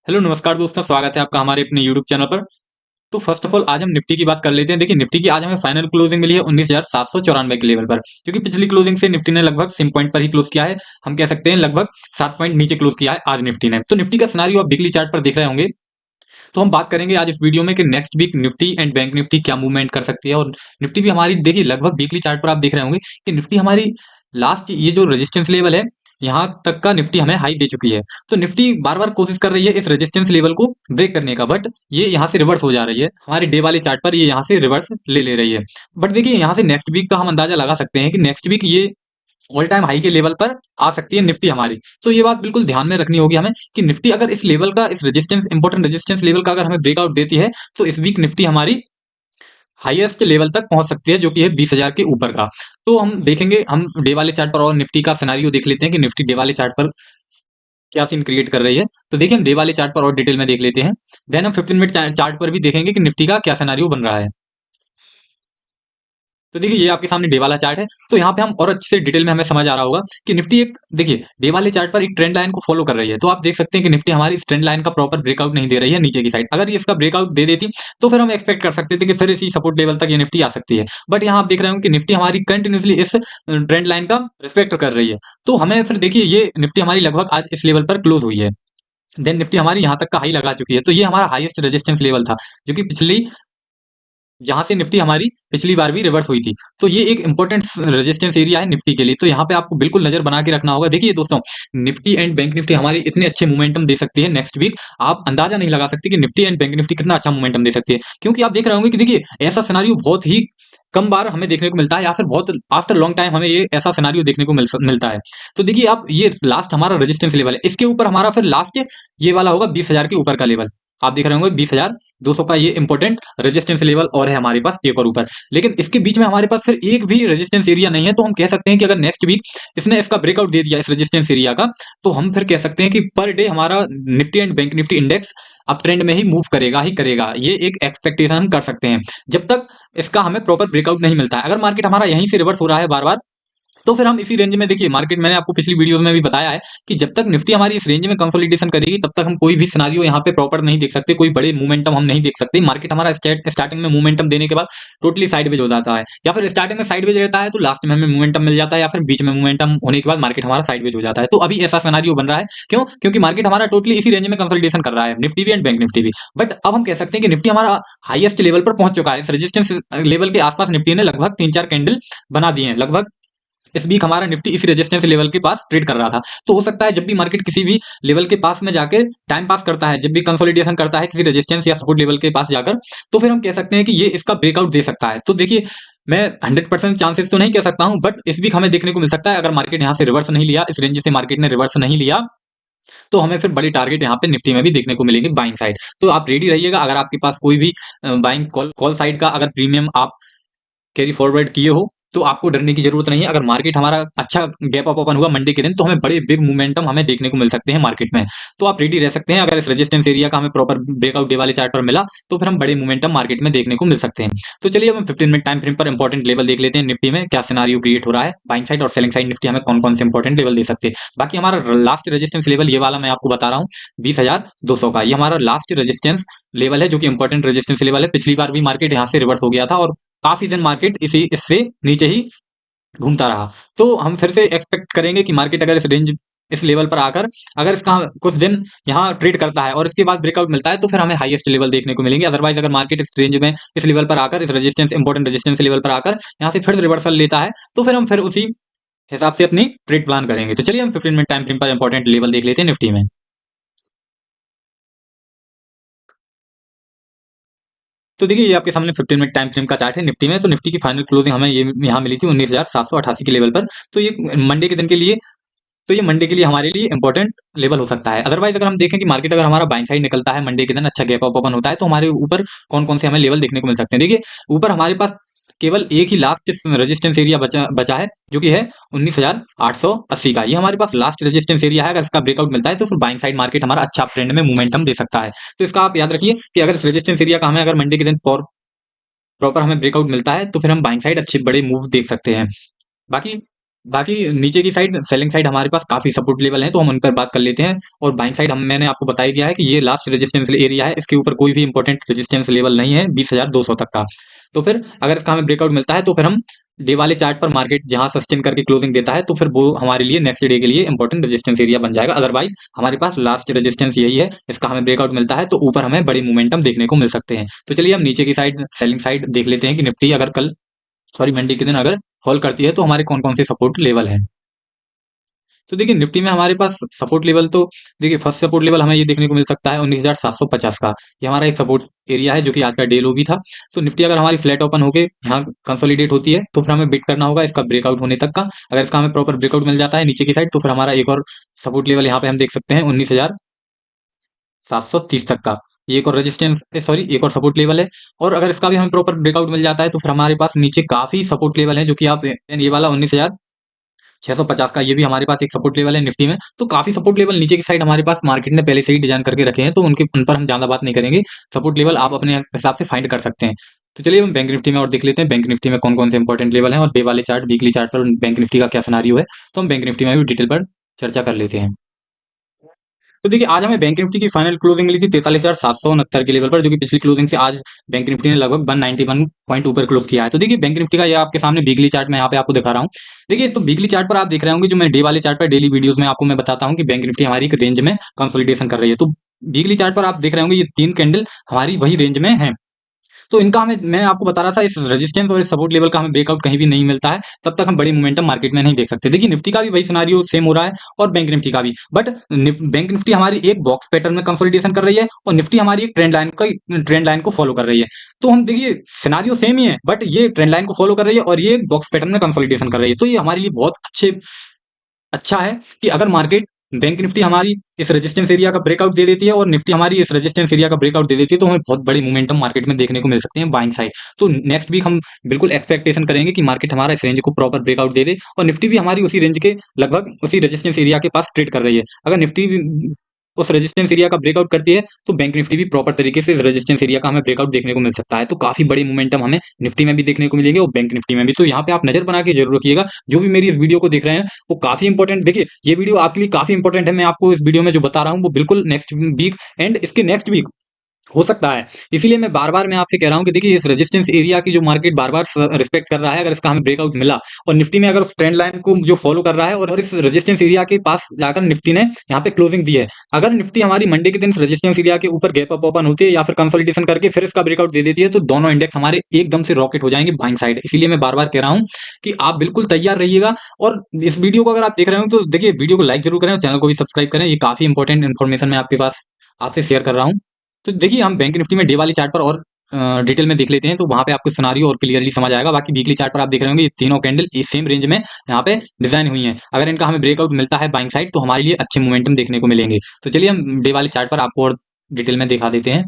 Hello नमस्कार दोस्तों, स्वागत है आपका हमारे अपने यूट्यूब चैनल पर। तो फर्स्ट ऑफ ऑल आज हम निफ्टी की बात कर लेते हैं। देखिए निफ्टी की आज हमें फाइनल क्लोजिंग मिली है 19,794 के लेवल पर, क्योंकि पिछली क्लोजिंग से निफ्टी ने लगभग सेम पॉइंट पर ही क्लोज किया है। हम कह सकते हैं लगभग 7 पॉइंट नीचे क्लोज किया है आज निफ्टी ने। तो निफ्टी का सिनारियो आप वीकली चार्ट पर देख रहे होंगे। तो हम बात करेंगे आज इस वीडियो में कि next week Nifty and bank Nifty क्या मूवमेंट कर सकती है। और निफ्टी भी हमारी देखिए लगभग वीकली चार्ट पर आप देख रहे होंगे कि निफ्टी हमारी लास्ट ये जो रेजिस्टेंस लेवल है, यहाँ तक का निफ्टी हमें हाई दे चुकी है। तो निफ्टी बार बार कोशिश कर रही है इस रेजिस्टेंस लेवल को ब्रेक करने का, बट ये यहाँ से रिवर्स हो जा रही है। हमारे डे वाले चार्ट पर ये यहाँ से रिवर्स ले रही है। बट देखिए यहाँ से नेक्स्ट वीक का हम अंदाजा लगा सकते हैं कि नेक्स्ट वीक ये ऑल टाइम हाई के लेवल पर आ सकती है निफ्टी हमारी। तो ये बात बिल्कुल ध्यान में रखनी होगी हमें कि निफ्टी अगर इस लेवल का, इस रेजिस्टेंस, इंपॉर्टेंट रेजिस्टेंस लेवल का अगर हमें ब्रेकआउट देती है तो इस वीक निफ्टी हमारी हाईएस्ट लेवल तक पहुंच सकती है, जो कि है 20,000 के ऊपर का। तो हम देखेंगे, हम डे वाले चार्ट पर और निफ्टी का सिनारियो देख लेते हैं कि निफ्टी डे वाले चार्ट पर क्या सीन क्रिएट कर रही है। तो देखिए हम डे वाले चार्ट पर और डिटेल में देख लेते हैं। देन हम 15 मिनट चार्ट पर भी देखेंगे कि निफ्टी का क्या सिनारियो बन रहा है। तो देखिए ये आपके सामने डे वाला चार्ट है। तो यहाँ पे हम और अच्छे से डिटेल में हमें समझ आ रहा होगा कि निफ्टी एक, देखिए डे वाले चार्ट पर एक ट्रेंड लाइन को फॉलो कर रही है। तो आप देख सकते हैं कि निफ्टी हमारी इस ट्रेंड लाइन का प्रॉपर ब्रेकआउट नहीं दे रही है नीचे की साइड। अगर ये इसका ब्रेकआउट दे देती तो फिर हम एक्सपेक्ट कर सकते थे कि फिर इसी सपोर्ट लेवल तक ये निफ्टी आ सकती है। बट यहाँ आप देख रहे हो कि निफ्टी हमारी कंटिन्यूसली इस ट्रेंड लाइन का रिस्पेक्ट कर रही है। तो हमें फिर देखिए ये निफ्टी हमारी लगभग आज इस लेवल पर क्लोज हुई है। देन निफ्टी हमारी यहाँ तक का हाई लगा चुकी है। तो ये हमारा हाईएस्ट रेजिस्टेंस लेवल था, जो कि पिछली, जहाँ से निफ्टी हमारी पिछली बार भी रिवर्स हुई थी। तो ये एक इंपॉर्टेंट रेजिस्टेंस एरिया है निफ्टी के लिए। तो यहाँ पे आपको बिल्कुल नजर बना के रखना होगा। देखिए दोस्तों, निफ्टी एंड बैंक निफ्टी हमारी इतने अच्छे मोमेंटम दे सकती है नेक्स्ट वीक, आप अंदाजा नहीं लगा सकते कि निफ्टी एंड बैंक निफ्टी कितना अच्छा मोमेंटम दे सकती है। क्योंकि आप देख रहे होंगे कि देखिए ऐसा सिनारियो बहुत ही कम बार हमें देखने को मिलता है, या फिर बहुत आफ्टर लॉन्ग टाइम हमें ये ऐसा सिनारियो देखने को मिलता है। तो देखिए आप, ये लास्ट हमारा रेजिस्टेंस लेवल है, इसके ऊपर हमारा फिर लास्ट ये वाला होगा 20,000 के ऊपर का लेवल। आप देख रहे होंगे 20,200 का ये इंपॉर्टेंट रेजिस्टेंस लेवल और है हमारे पास एक और ऊपर। लेकिन इसके बीच में हमारे पास फिर एक भी रेजिस्टेंस एरिया नहीं है। तो हम कह सकते हैं कि अगर नेक्स्ट वीक इसने इसका ब्रेकआउट दे दिया इस रेजिस्टेंस एरिया का, तो हम फिर कह सकते हैं कि पर डे हमारा Nifty and bank Nifty index up trend में ही मूव करेगा ही करेगा। ये एक एक्सपेक्टेशन हम कर सकते हैं, जब तक इसका हमें प्रॉपर ब्रेकआउट नहीं मिलता है। अगर मार्केट हमारा यहीं से रिवर्स हो रहा है बार बार, तो फिर हम इसी रेंज में, देखिए मार्केट, मैंने आपको पिछली वीडियोस में भी बताया है कि जब तक निफ्टी हमारी इस रेंज में कंसोलिडेशन करेगी तब तक हम कोई भी सिनारियो यहाँ पे प्रॉपर नहीं देख सकते, कोई बड़े मूवमेंटम हम नहीं देख सकते। मार्केट हमारा स्टार्टिंग में मूवमेंटम देने के बाद टोटली साइडवेज हो जाता है, या फिर स्टार्टिंग में साइडवेज रहता है तो लास्ट में हमें मूवमेंटम मिल जाता है, या फिर बीच में मूवमेंटम होने के बाद मार्केट हमारा साइडवेज हो जाता है। तो अभी ऐसा सिनारियो बन रहा है। क्यों? क्योंकि मार्केट हमारा टोटली इसी रेंज में कंसोलिडेशन कर रहा है, निफ्टी भी एंड बैंक निफ्टी भी। बट अब हम कह सकते हैं कि निफ्टी हमारा हाईएस्ट लेवल पर पहुंच चुका है। इस रेजिस्टेंस लेवल के आसपास निफ्टी ने लगभग 3-4 कैंडल बना दिए हैं। लगभग इस वीक हमारा निफ्टी इस रेजिस्टेंस लेवल के पास ट्रेड कर रहा था। तो हो सकता है जब भी मार्केट किसी भी लेवल के पास में जाकर टाइम पास करता है, जब भी कंसोलिडेशन करता है किसी रेजिस्टेंस या सपोर्ट लेवल के पास जाकर, तो फिर हम कह सकते हैं कि ये इसका ब्रेकआउट दे सकता है। तो देखिए मैं 100% चांसेस तो नहीं कह सकता हूं, बट इस वीक हमें देखने को मिल सकता है अगर मार्केट यहां से रिवर्स नहीं लिया, इस रेंज से मार्केट ने रिवर्स नहीं लिया, तो हमें फिर बड़ी टारगेट यहाँ पे निफ्टी में भी देखने को मिलेंगे बाइंग साइड। तो आप रेडी रहिएगा। अगर आपके पास कोई भी बाइंग कॉल साइड का अगर प्रीमियम आप कैरी फॉरवर्ड किए हो, तो आपको डरने की जरूरत नहीं है। अगर मार्केट हमारा अच्छा गैप अप ओपन हुआ मंडे के दिन, तो हमें बड़े बिग मोमेंटम हमें देखने को मिल सकते हैं मार्केट में। तो आप रेडी रह सकते हैं। अगर इस रेजिस्टेंस एरिया का हमें प्रॉपर ब्रेकआउट डे वाले चार्ट पर मिला, तो फिर हम बड़े मोमेंटम मार्केट में देखने को मिल सकते हैं। तो चलिए अब हम 15 मिनट टाइम फ्रेम पर इंपॉर्टेंट लेवल देख लेते हैं, निफ्टी में क्या सिनारियो क्रिएट हो रहा है, बाइंग साइड और सेलिंग साइड निफ्टी हमें कौन कौन से इंपॉर्टेंट लेवल दे सकते हैं। बाकी हमारा लास्ट रेजिस्टेंस लेवल ये वाला मैं आपको बता रहा हूँ 20,200 का, ये हमारा लास्ट रेजिस्टेंस लेवल है, जो कि इंपॉर्टेंट रेजिस्टेंस लेवल है। पिछली बार भी मार्केट यहाँ से रिवर्स हो गया था और काफी दिन मार्केट इसी इससे नीचे ही घूमता रहा। तो हम फिर से एक्सपेक्ट करेंगे कि मार्केट अगर इस रेंज, इस लेवल पर आकर अगर इसका कुछ दिन यहाँ ट्रेड करता है और इसके बाद ब्रेकआउट मिलता है, तो फिर हमें हाईएस्ट लेवल देखने को मिलेंगे। अदरवाइज अगर मार्केट इस रेंज में, इस लेवल पर आकर, इस रेजिस्टेंस, इंपॉर्टेंट रेजिस्टेंस लेवल पर आकर यहाँ से फिर रिवर्सल लेता है, तो फिर हम फिर उसी हिसाब से अपनी ट्रेड प्लान करेंगे। तो चलिए हम 15 मिनट टाइम फ्रेम पर इंपॉर्टेंट लेवल देख लेते हैं निफ्टी में। तो देखिए ये आपके सामने 15 मिनट टाइम फ्रेम का चार्ट है निफ्टी में। तो निफ्टी की फाइनल क्लोजिंग हमें ये यहाँ मिली थी 19,788 के लेवल पर। तो ये मंडे के दिन के लिए, तो ये मंडे के लिए हमारे लिए इंपॉर्टेंट लेवल हो सकता है। अदरवाइज अगर हम देखें कि मार्केट अगर हमारा बाइंग साइड निकलता है मंडे के दिन, अच्छा गैप अप ओपन होता है, तो हमारे ऊपर कौन कौन से हमें लेवल देखने को मिल सकते हैं। देखिए ऊपर हमारे पास केवल एक ही लास्ट रेजिस्टेंस एरिया बचा बचा है, जो कि है 19,880 का। ये हमारे पास लास्ट रेजिस्टेंस एरिया है। अगर इसका ब्रेकआउट मिलता है तो फिर बाइंग साइड मार्केट हमारा अच्छा ट्रेंड में मोमेंटम दे सकता है। तो इसका आप याद रखिए कि अगर इस रेजिस्टेंस एरिया का हमें अगर मंडे के दिन प्रॉपर हमें ब्रेकआउट मिलता है, तो फिर हम बाइंग साइड अच्छे बड़े मूव देख सकते हैं। बाकी बाकी नीचे की साइड सेलिंग साइड हमारे पास काफी सपोर्ट लेवल है, तो हम उन पर बात कर लेते हैं। और बाइंग साइड हम मैंने आपको बता ही दिया है कि ये लास्ट रेजिस्टेंस एरिया है, इसके ऊपर कोई भी इंपॉर्टेंट रेजिस्टेंस लेवल नहीं है 20,200 तक का। तो फिर अगर इसका हमें ब्रेकआउट मिलता है तो फिर हम डे वाले चार्ट पर मार्केट जहां सस्टेन करके क्लोजिंग देता है तो फिर वो हमारे लिए नेक्स्ट डे के लिए इंपॉर्टेंट रेजिस्टेंस एरिया बन जाएगा। अदरवाइज हमारे पास लास्ट रेजिस्टेंस यही है, इसका हमें ब्रेकआउट मिलता है तो ऊपर हमें बड़ी मोमेंटम देखने को मिल सकते हैं। तो चलिए हम नीचे की साइड सेलिंग साइड देख लेते हैं कि निफ्टी अगर कल सॉरी मंडे के दिन अगर फॉल करती है तो हमारे कौन कौन से सपोर्ट लेवल हैं। तो देखिए निफ्टी में हमारे पास सपोर्ट लेवल तो देखिए फर्स्ट सपोर्ट लेवल हमें ये देखने को मिल सकता है 19,750 का। ये हमारा एक सपोर्ट एरिया है जो कि आज का डे लो भी था। तो निफ्टी अगर हमारी फ्लैट ओपन होके यहाँ कंसोलिडेट होती है तो फिर हमें वेट करना होगा इसका ब्रेकआउट होने तक का। अगर इसका हमें प्रॉपर ब्रेकआउट मिल जाता है नीचे की साइड तो फिर हमारा एक और सपोर्ट लेवल यहाँ पे हम देख सकते हैं 19,730 तक का। ये एक और रेजिस्टेंस सॉरी एक और सपोर्ट लेवल है। और अगर इसका भी हमें प्रॉपर ब्रेकआउट मिल जाता है तो फिर हमारे पास नीचे काफी सपोर्ट लेवल है जो कि आप ये वाला 19,650 का ये भी हमारे पास एक सपोर्ट लेवल है निफ्टी में। तो काफी सपोर्ट लेवल नीचे की साइड हमारे पास मार्केट ने पहले से ही डिजाइन करके रखे हैं, तो उनके उन पर हम ज्यादा बात नहीं करेंगे। सपोर्ट लेवल आप अपने हिसाब से फाइंड कर सकते हैं। तो चलिए हम बैंक निफ्टी में और देख लेते हैं बैंक निफ्टी में कौन कौन से इंपॉर्टेंट लेवल हैं और डे वाले चार्ट वीकली चार्ट पर बैंक निफ्टी का क्या सिनारियो है। तो हम बैंक निफ्टी में भी डिटेल पर चर्चा कर लेते हैं। तो देखिए आज हमें बैंक निफ्टी की फाइनल क्लोजिंग मिली थी 43,769 के लेवल पर, जो कि पिछली क्लोजिंग से आज बैंक निफ्टी ने लगभग 191 पॉइंट ऊपर क्लोज किया है। तो देखिए बैंक निफ्टी का ये आपके सामने वीकली चार्ट मैं यहाँ पे आपको दिखा रहा हूँ। देखिए तो वीकली चार्ट पर आप देख रहे होंगे, जो मैं डे वाले चार्ट पर डेली वीडियोस में आपको मैं बताता हूँ कि बैंक निफ्टी हमारी एक रेंज में कंसोलिडेशन कर रही है। तो वीकली चार्ट पर आप देख रहे होंगे ये 3 कैंडल हमारी वही रेंज में है। तो इनका हमें मैं आपको बता रहा था इस रेजिस्टेंस और इस सपोर्ट लेवल का हमें ब्रेकआउट कहीं भी नहीं मिलता है, तब तक हम बड़ी मोमेंटम मार्केट में नहीं देख सकते। देखिए निफ्टी का भी वही सिनारियो सेम हो रहा है और बैंक निफ्टी का भी, बट बैंक निफ्टी हमारी एक बॉक्स पैटर्न में कंसोलिडेशन कर रही है और निफ्टी हमारी एक ट्रेंड लाइन को फॉलो कर रही है। तो हम देखिए सिनारियो सेम ही है, बट ये ट्रेंड लाइन को फॉलो कर रही है और ये एक बॉक्स पैटर्न में कंसोलिडेशन कर रही है। तो ये हमारे लिए बहुत अच्छा है कि अगर मार्केट बैंक निफ्टी हमारी इस रेजिस्टेंस एरिया का ब्रेकआउट दे देती है और निफ्टी हमारी इस रेजिस्टेंस एरिया का ब्रेकआउट दे देती है तो हमें बहुत बड़ी मोमेंटम मार्केट में देखने को मिल सकते हैं बाइंग साइड। तो नेक्स्ट वीक हम बिल्कुल एक्सपेक्टेशन करेंगे कि मार्केट हमारा इस रेंज को प्रॉपर ब्रेकआउट दे दे और निफ्टी भी हमारी उसी रेंज के लगभग उसी रेजिस्टेंस एरिया के पास ट्रेड कर रही है। अगर निफ्टी उस रेजिस्टेंस एरिया का ब्रेकआउट करती है तो बैंक निफ्टी भी प्रॉपर तरीके से इस रेजिस्टेंस एरिया का हमें ब्रेकआउट देखने को मिल सकता है। तो काफी बड़ी मोमेंटम हमें निफ्टी में भी देखने को मिलेंगे और बैंक निफ्टी में भी। तो यहाँ पे आप नजर बना के जरूर रखिएगा, जो भी मेरी इस वीडियो को देख रहे हैं वो काफी इंपॉर्टेंट। देखिए ये वीडियो आपके लिए काफी इंपॉर्टेंट है। मैं आपको इस वीडियो में जो बता रहा हूँ वो बिल्कुल नेक्स्ट वीक एंड इसके नेक्स्ट वीक हो सकता है। इसीलिए मैं बार-बार मैं आपसे कह रहा हूँ कि देखिए इस रेजिस्टेंस एरिया की जो मार्केट बार-बार रिस्पेक्ट कर रहा है, अगर इसका हमें ब्रेकआउट मिला और निफ्टी में अगर उस ट्रेंड लाइन को जो फॉलो कर रहा है और इस रेजिस्टेंस एरिया के पास जाकर निफ्टी ने यहाँ पे क्लोजिंग दी है। अगर निफ्टी हमारी मंडे के दिन इस रेजिस्टेंस एरिया के ऊपर गैप अप ओपन होती है या फिर कंसोलिडेशन करके फिर इसका ब्रेकआउट दे देती है तो दोनों इंडेक्स हमारे एकदम से रॉकेट हो जाएंगे बाइंग साइड। इसीलिए मैं बार-बार कह रहा हूँ कि आप बिल्कुल तैयार रहिएगा। और इस वीडियो को अगर आप देख रहे हो तो देखिए वीडियो को लाइक जरूर करें और चैनल को भी सब्सक्राइब करें। ये काफी इंपॉर्टेंट इन्फॉर्मेशन मैं आपके पास आपसे शेयर कर रहा हूँ। तो देखिए हम बैंक निफ्टी में डे वाली चार्ट पर और डिटेल में देख लेते हैं, तो वहां पे आपको सिनारियो और क्लियरली समझ आएगा। बाकी वीकली चार्ट पर आप देख रहे होंगे ये तीनों कैंडल इस सेम रेंज में यहाँ पे डिजाइन हुई हैं। अगर इनका हमें ब्रेकआउट मिलता है बाइंग साइड तो हमारे लिए अच्छे मोमेंटम देखने को मिलेंगे। तो चलिए हम डे वाले चार्ट पर आपको और डिटेल में दिखा देते हैं।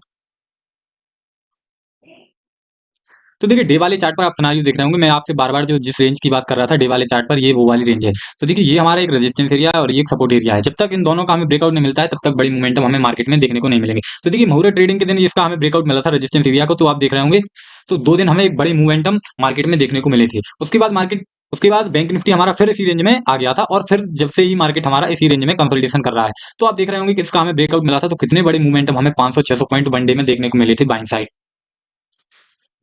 तो देखिए डे वाले चार्ट पर आप सिनारियो देख रहे होंगे, मैं आपसे बार-बार जो जिस रेंज की बात कर रहा था डे वाले चार्ट पर ये वो वाली रेंज है। तो देखिए ये हमारा एक रेजिस्टेंस एरिया है और ये एक सपोर्ट एरिया है। जब तक इन दोनों का हमें ब्रेकआउट नहीं मिलता है तब तक बड़ी मोमेंटम हमें मार्केट में देखने को नहीं मिलेंगे। तो देखिए मुहूर्त ट्रेडिंग के दिन इसका हमें ब्रेकआउट मिला था रेजिस्टेंस एरिया को, तो आप देख रहे होंगे तो 2 दिन हमें एक बड़ी मोमेंटम मार्केट में देखने को मिले थे। उसके बाद बैंक निफ्टी हमारा फिर इसी रेंज में आ गया था और फिर जब से ही मार्केट हमारा इसी रेंज में कंसोलिडेशन कर रहा है। तो आप देख रहे होंगे कि इसका हमें ब्रेकआउट मिला था तो कितने बड़ी मोमेंटम हमें 500-600 पॉइंट वन डे में देखने को मिले थे बाइंग साइड।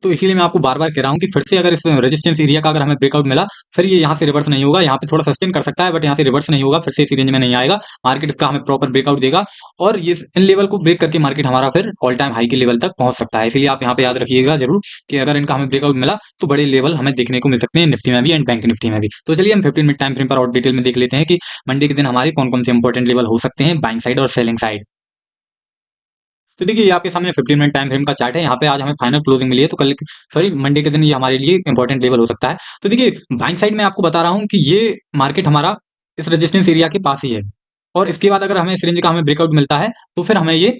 तो इसीलिए मैं आपको बार-बार कह रहा हूँ कि फिर से अगर इस रेजिस्टेंस एरिया का अगर हमें ब्रेकआउट मिला, फिर ये यहाँ से रिवर्स नहीं होगा। यहाँ पे थोड़ा सस्टेन कर सकता है बट यहाँ से रिवर्स नहीं होगा, फिर से इसी रेंज में नहीं आएगा। मार्केट इसका हमें प्रॉपर ब्रेकआउट देगा और ये इन लेवल को ब्रेक करके मार्केट हमारा फिर ऑल टाइम हाई के लेवल तक पहुंच सकता है। इसलिए आप यहाँ पे याद रखिएगा जरूर कि अगर इनका हमें ब्रेकआउट मिला तो बड़े लेवल हमें देखने को मिल सकते हैं निफ्टी में भी एंड बैंक निफ्टी में भी। तो चलिए हम 15 मिनट टाइम फ्रेम पर और डिटेल में देख लेते हैं कि मंडे के दिन हमारे कौन-कौन से इंपॉर्टेंट लेवल हो सकते हैं बाइंग साइड और सेलिंग साइड। तो देखिए ये आपके सामने 15 मिनट टाइम फ्रेम का चार्ट है। यहाँ पे आज हमें फाइनल क्लोजिंग मिली है तो कल सॉरी मंडे के दिन ये हमारे लिए इंपॉर्टेंट लेवल हो सकता है। तो देखिए बाइंग साइड में आपको बता रहा हूँ कि ये मार्केट हमारा इस रेजिस्टेंस एरिया के पास ही है और इसके बाद अगर हमें इस रेंज का हमें ब्रेकआउट मिलता है तो फिर हमें ये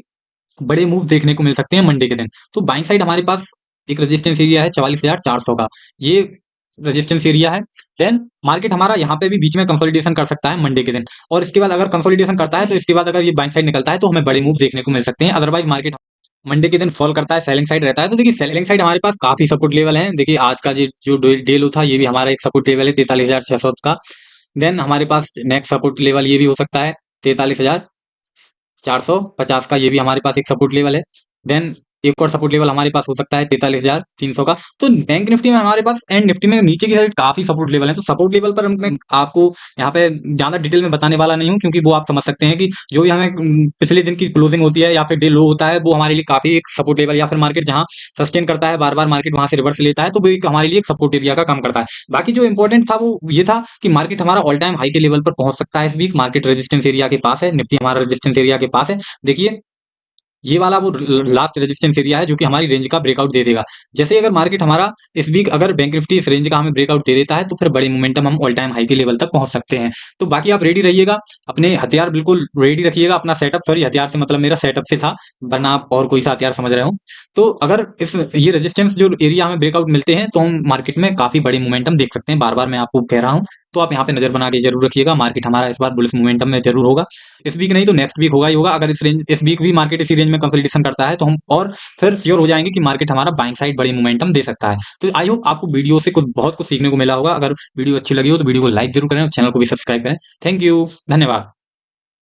बड़े मूव देखने को मिल सकते हैं मंडे के दिन। तो बाइंग साइड हमारे पास एक रेजिस्टेंस एरिया है 44,400 का, ये रेजिस्टेंस एरिया है। देन मार्केट हमारा यहाँ पे भी बीच में कंसोलिडेशन कर सकता है मंडे के दिन और इसके बाद अगर कंसोलिडेशन करता है तो इसके बाद अगर ये बाइंग साइड निकलता है तो हमें बड़े मूव देखने को मिल सकते हैं। अदरवाइज मार्केट मंडे के दिन फॉल करता है, सेलिंग साइड रहता है। तो देखिए सेलिंग साइड हमारे पास काफी सपोर्ट लेवल है। देखिए आज का जो डे लो था, ये भी हमारा एक सपोर्ट लेवल है 43,600 का। देन हमारे पास नेक्स्ट सपोर्ट लेवल ये भी हो सकता है 43,450 का, ये भी हमारे पास एक सपोर्ट लेवल है। देन एक और सपोर्ट लेवल हमारे पास हो सकता है 43,300 का। तो बैंक निफ्टी में हमारे पास एंड निफ्टी में नीचे की साइड काफी सपोर्ट लेवल है। तो सपोर्ट लेवल पर मैं आपको यहाँ पे ज्यादा डिटेल में बताने वाला नहीं हूँ, क्योंकि वो आप समझ सकते हैं कि जो भी हमें पिछले दिन की क्लोजिंग होती है या फिर डे लो होता है, वो हमारे लिए काफी एक सपोर्ट लेवल, या फिर मार्केट जहां सस्टेन करता है, बार बार मार्केट वहां से रिवर्स लेता है, तो वो एक हमारे लिए एक सपोर्ट एरिया का काम करता है। बाकी जो इंपॉर्टेंट था वो ये था कि मार्केट हमारा ऑल टाइम हाई के लेवल पर पहुंच सकता है इस वीक। मार्केट रेजिस्टेंस एरिया के पास है, निफ्टी हमारा रेजिस्टेंस एरिया के पास है। देखिए ये वाला वो लास्ट रेजिस्टेंस एरिया है जो कि हमारी रेंज का ब्रेकआउट दे देगा। जैसे अगर मार्केट हमारा इस वीक अगर बैंक निफ्टी इस रेंज का हमें ब्रेकआउट दे देता है, तो फिर बड़ी मोमेंटम हम ऑल टाइम हाई के लेवल तक पहुंच सकते हैं। तो बाकी आप रेडी रहिएगा, अपने हथियार बिल्कुल रेडी रखिएगा, अपना सेटअप, सॉरी हथियार से मतलब मेरा सेटअप से था, वरना आप और कोई सा हथियार समझ रहे हो। तो अगर इस ये रेजिस्टेंस जो एरिया हमें ब्रेकआउट मिलते हैं, तो हम मार्केट में काफी बड़ी मोमेंटम देख सकते हैं। बार बार मैं आपको कह रहा हूँ, तो आप यहाँ पे नजर बना के जरूर रखिएगा। मार्केट हमारा इस बार बुलिश मोमेंटम में जरूर होगा। इस वीक नहीं तो नेक्स्ट वीक होगा ही होगा। अगर इस वीक भी मार्केट इसी रेंज में कंसोलिडेशन करता है, तो हम और फिर श्योर हो जाएंगे कि मार्केट हमारा बाइंग साइड बड़ी मोमेंटम दे सकता है। तो आई होप आपको वीडियो से कुछ बहुत कुछ सीखने को मिला होगा। अगर वीडियो अच्छी लगी हो तो वीडियो को लाइक जरूर करें और चैनल को भी सब्सक्राइब करें। थैंक यू, धन्यवाद।